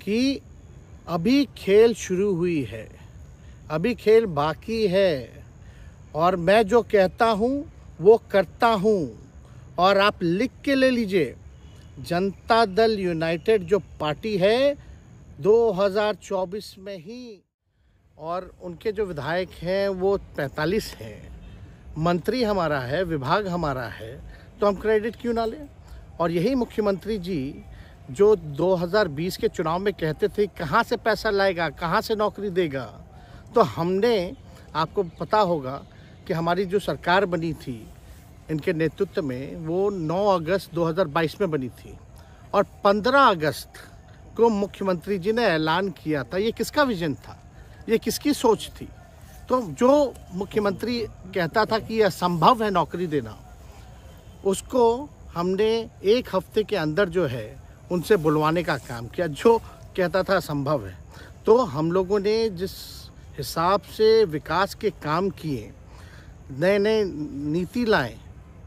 कि अभी खेल शुरू हुई है, अभी खेल बाकी है और मैं जो कहता हूँ वो करता हूँ। और आप लिख के ले लीजिए, जनता दल यूनाइटेड जो पार्टी है 2024 में ही, और उनके जो विधायक हैं वो 45 हैं, मंत्री हमारा है, विभाग हमारा है, तो हम क्रेडिट क्यों ना लें। और यही मुख्यमंत्री जी जो 2020 के चुनाव में कहते थे कहाँ से पैसा लाएगा, कहाँ से नौकरी देगा, तो हमने, आपको पता होगा कि हमारी जो सरकार बनी थी इनके नेतृत्व में वो 9 अगस्त 2022 में बनी थी और 15 अगस्त को मुख्यमंत्री जी ने ऐलान किया था। ये किसका विजन था, ये किसकी सोच थी? तो जो मुख्यमंत्री कहता था कि यह असंभव है नौकरी देना, उसको हमने एक हफ्ते के अंदर जो है उनसे बुलवाने का काम किया। जो कहता था असंभव है, तो हम लोगों ने जिस हिसाब से विकास के काम किए, नए नए नीति लाए,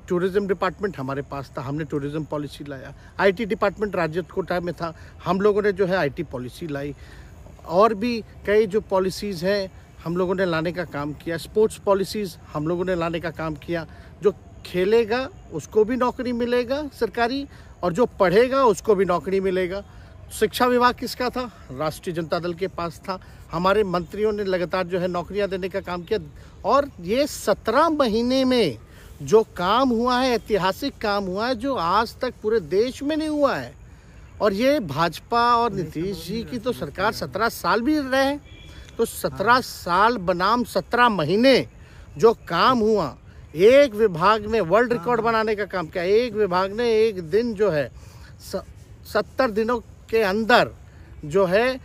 टूरिज्म डिपार्टमेंट हमारे पास था, हमने टूरिज्म पॉलिसी लाया। आईटी डिपार्टमेंट राज्य कोटा में था, हम लोगों ने जो है आईटी पॉलिसी लाई। और भी कई जो पॉलिसीज़ हैं हम लोगों ने लाने का काम किया। स्पोर्ट्स पॉलिसीज़ हम लोगों ने लाने का काम किया। जो खेलेगा उसको भी नौकरी मिलेगा सरकारी, और जो पढ़ेगा उसको भी नौकरी मिलेगा। शिक्षा विभाग किसका था? राष्ट्रीय जनता दल के पास था। हमारे मंत्रियों ने लगातार जो है नौकरियां देने का काम किया। और ये 17 महीने में जो काम हुआ है, ऐतिहासिक काम हुआ है, जो आज तक पूरे देश में नहीं हुआ है। और ये भाजपा और नीतीश जी की तो सरकार 17 साल भी रहे, तो 17 साल बनाम 17 महीने जो काम हुआ, एक विभाग ने वर्ल्ड रिकॉर्ड बनाने का काम किया। एक विभाग ने एक दिन जो है 70 दिनों के अंदर जो है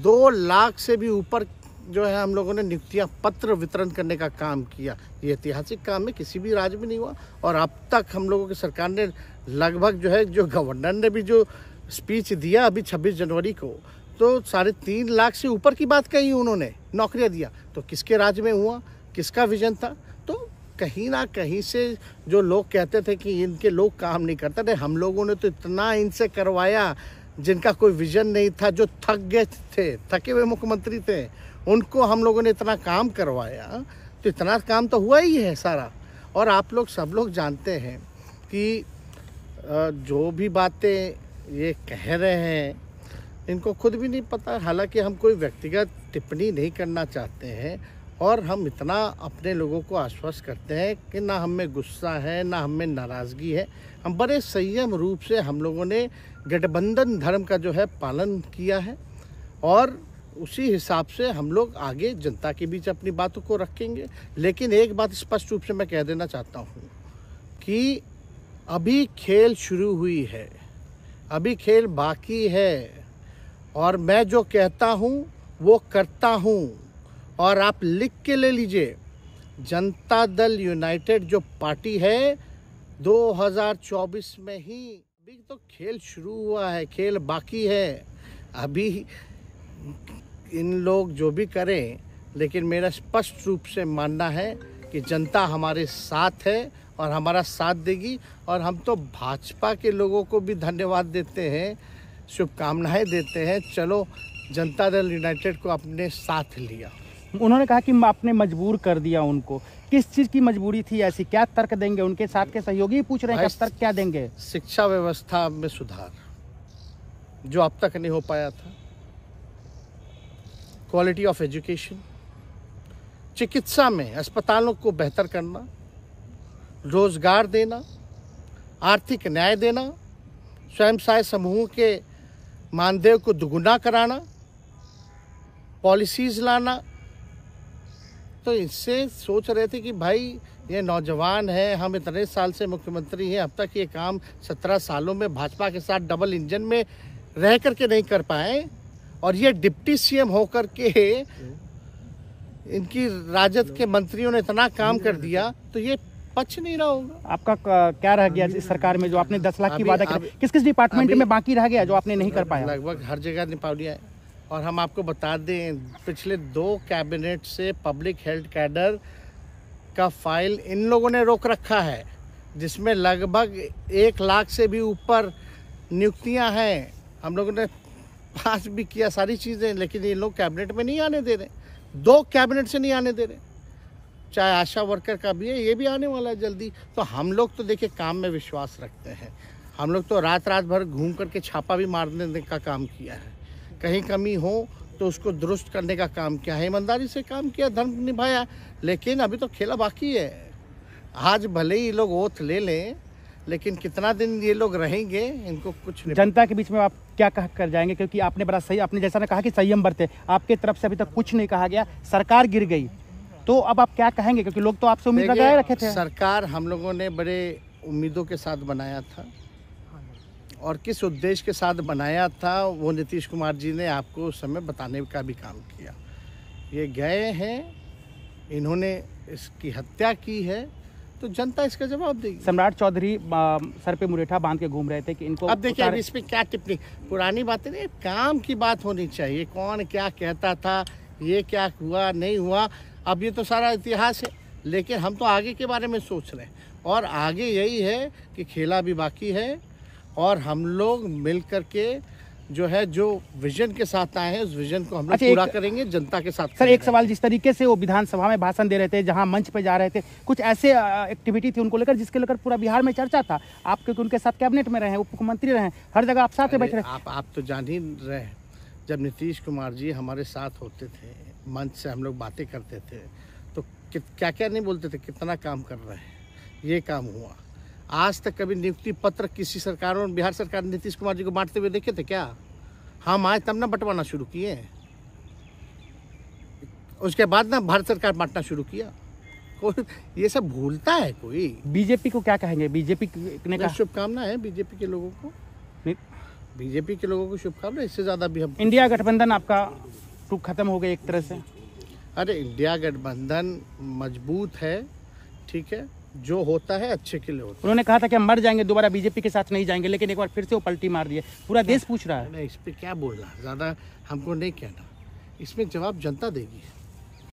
2 लाख से भी ऊपर जो है हम लोगों ने नियुक्तियां पत्र वितरण करने का काम किया। ये ऐतिहासिक काम है, किसी भी राज्य में नहीं हुआ। और अब तक हम लोगों की सरकार ने लगभग जो है, जो गवर्नर ने भी जो स्पीच दिया अभी 26 जनवरी को, तो 3.5 लाख से ऊपर की बात कही उन्होंने, नौकरियां दिया। तो किसके राज्य में हुआ, किसका विजन था? तो कहीं ना कहीं से जो लोग कहते थे कि इनके लोग काम नहीं करते थे, हम लोगों ने तो इतना इनसे करवाया जिनका कोई विजन नहीं था, जो थक गए थे, थके हुए मुख्यमंत्री थे, उनको हम लोगों ने इतना काम करवाया। तो इतना काम तो हुआ ही है सारा। और आप लोग सब लोग जानते हैं कि जो भी बातें ये कह रहे हैं इनको खुद भी नहीं पता। हालांकि हम कोई व्यक्तिगत टिप्पणी नहीं करना चाहते हैं, और हम इतना अपने लोगों को आश्वस्त करते हैं कि ना हम में गुस्सा है, ना हम में नाराज़गी है। हम बड़े संयम रूप से हम लोगों ने गठबंधन धर्म का जो है पालन किया है, और उसी हिसाब से हम लोग आगे जनता के बीच अपनी बातों को रखेंगे। लेकिन एक बात स्पष्ट रूप से मैं कह देना चाहता हूँ कि अभी खेल शुरू हुई है, अभी खेल बाकी है, और मैं जो कहता हूँ वो करता हूँ। और आप लिख के ले लीजिए, जनता दल यूनाइटेड जो पार्टी है 2024 में ही, अभी तो खेल शुरू हुआ है, खेल बाकी है। अभी इन लोग जो भी करें, लेकिन मेरा स्पष्ट रूप से मानना है कि जनता हमारे साथ है और हमारा साथ देगी। और हम तो भाजपा के लोगों को भी धन्यवाद देते हैं, शुभकामनाएं देते हैं। चलो, जनता दल यूनाइटेड को अपने साथ लिया। उन्होंने कहा कि आपने मजबूर कर दिया उनको। किस चीज़ की मजबूरी थी ऐसी? क्या तर्क देंगे? उनके साथ के सहयोगी पूछ रहे हैं, क्या तर्क क्या देंगे? शिक्षा व्यवस्था में सुधार जो अब तक नहीं हो पाया था, क्वालिटी ऑफ एजुकेशन, चिकित्सा में अस्पतालों को बेहतर करना, रोजगार देना, आर्थिक न्याय देना, स्वयं सहायता समूहों के मानदेय को दुगुना कराना, पॉलिसीज लाना। तो इससे सोच रहे थे कि भाई ये नौजवान है, हम इतने साल से मुख्यमंत्री हैं, अब तक ये काम 17 सालों में भाजपा के साथ डबल इंजन में रह करके नहीं कर पाए, और ये डिप्टी सीएम होकर के इनकी राजद के मंत्रियों ने इतना काम कर दिया, तो ये पच नहीं रहा होगा। आपका क्या रह गया इस सरकार में? जो आपने 10 लाख की वादा किया, किस किस डिपार्टमेंट में बाकी रह गया जो आपने नहीं कर पाया? लगभग हर जगह निपा लिया है। और हम आपको बता दें, पिछले 2 कैबिनेट से पब्लिक हेल्थ कैडर का फाइल इन लोगों ने रोक रखा है, जिसमें लगभग 1 लाख से भी ऊपर नियुक्तियां हैं। हम लोगों ने पास भी किया सारी चीज़ें, लेकिन ये लोग कैबिनेट में नहीं आने दे रहे, 2 कैबिनेट से नहीं आने दे रहे। चाहे आशा वर्कर का भी है, ये भी आने वाला है जल्दी। तो हम लोग तो देखिए काम में विश्वास रखते हैं। हम लोग तो रात भर घूम करके छापा भी मारने का काम किया है, कहीं कमी हो तो उसको दुरुस्त करने का काम किया है, ईमानदारी से काम किया, धर्म निभाया। लेकिन अभी तो खेला बाकी है। आज भले ही लोग ओथ ले लें, लेकिन कितना दिन ये लोग रहेंगे, इनको कुछ नहीं। जनता के बीच में आप क्या कह कर जाएंगे, क्योंकि आपने बड़ा सही, आपने जैसा ने कहा कि संयम बरते, आपके तरफ से अभी तक कुछ नहीं कहा गया, सरकार गिर गई, तो अब आप क्या कहेंगे, क्योंकि लोग तो आपसे उम्मीद लगाए रखे थे। सरकार हम लोगों ने बड़े उम्मीदों के साथ बनाया था, और किस उद्देश्य के साथ बनाया था वो नीतीश कुमार जी ने आपको उस समय बताने का भी काम किया। ये गए हैं, इन्होंने इसकी हत्या की है, तो जनता इसका जवाब देगी। सम्राट चौधरी सर पे मुरेठा बांध के घूम रहे थे कि इनको अब देखिए, अब इस पे क्या टिप्पणी, पुरानी बातें नहीं, काम की बात होनी चाहिए। कौन क्या कहता था, ये क्या हुआ नहीं हुआ, अब ये तो सारा इतिहास है। लेकिन हम तो आगे के बारे में सोच रहे हैं, और आगे यही है कि खेला भी बाकी है, और हम लोग मिल करके जो है, जो विजन के साथ आए हैं, उस विजन को हम लोग पूरा करेंगे जनता के साथ। सर, एक सवाल, जिस तरीके से वो विधानसभा में भाषण दे रहे थे, जहां मंच पे जा रहे थे, कुछ ऐसे एक्टिविटी थी उनको लेकर जिसके लेकर पूरा बिहार में चर्चा था। आप क्योंकि उनके साथ कैबिनेट में रहे हैं, उप मुख्यमंत्री रहे हैं, हर जगह आप साथ में बैठ रहे। आप तो जान ही रहे हैं, जब नीतीश कुमार जी हमारे साथ होते थे, मंच से हम लोग बातें करते थे, तो क्या क्या नहीं बोलते थे, कितना काम कर रहे हैं, ये काम हुआ। आज तक कभी नियुक्ति पत्र किसी सरकारों, बिहार सरकार ने नीतीश कुमार जी को बांटते हुए देखे थे क्या? हम आए तब ना बंटवाना शुरू किए, उसके बाद ना भारत सरकार बांटना शुरू किया। कोई ये सब भूलता है कोई? बीजेपी को क्या कहेंगे? बीजेपी ने कहा शुभकामना है बीजेपी के लोगों को, बीजेपी के लोगों को शुभकामना। इससे ज्यादा भी हम, इंडिया गठबंधन आपका खत्म हो गया एक तरह से। अरे इंडिया गठबंधन मजबूत है, ठीक है, जो होता है अच्छे के लिए होता है। उन्होंने कहा था कि हम मर जाएंगे, दोबारा बीजेपी के साथ नहीं जाएंगे, लेकिन एक बार फिर से वो पलटी मार दिए। पूरा देश पूछ रहा है। इस पे क्या बोलना, ज़्यादा हमको नहीं कहना, इसमें जवाब जनता देगी।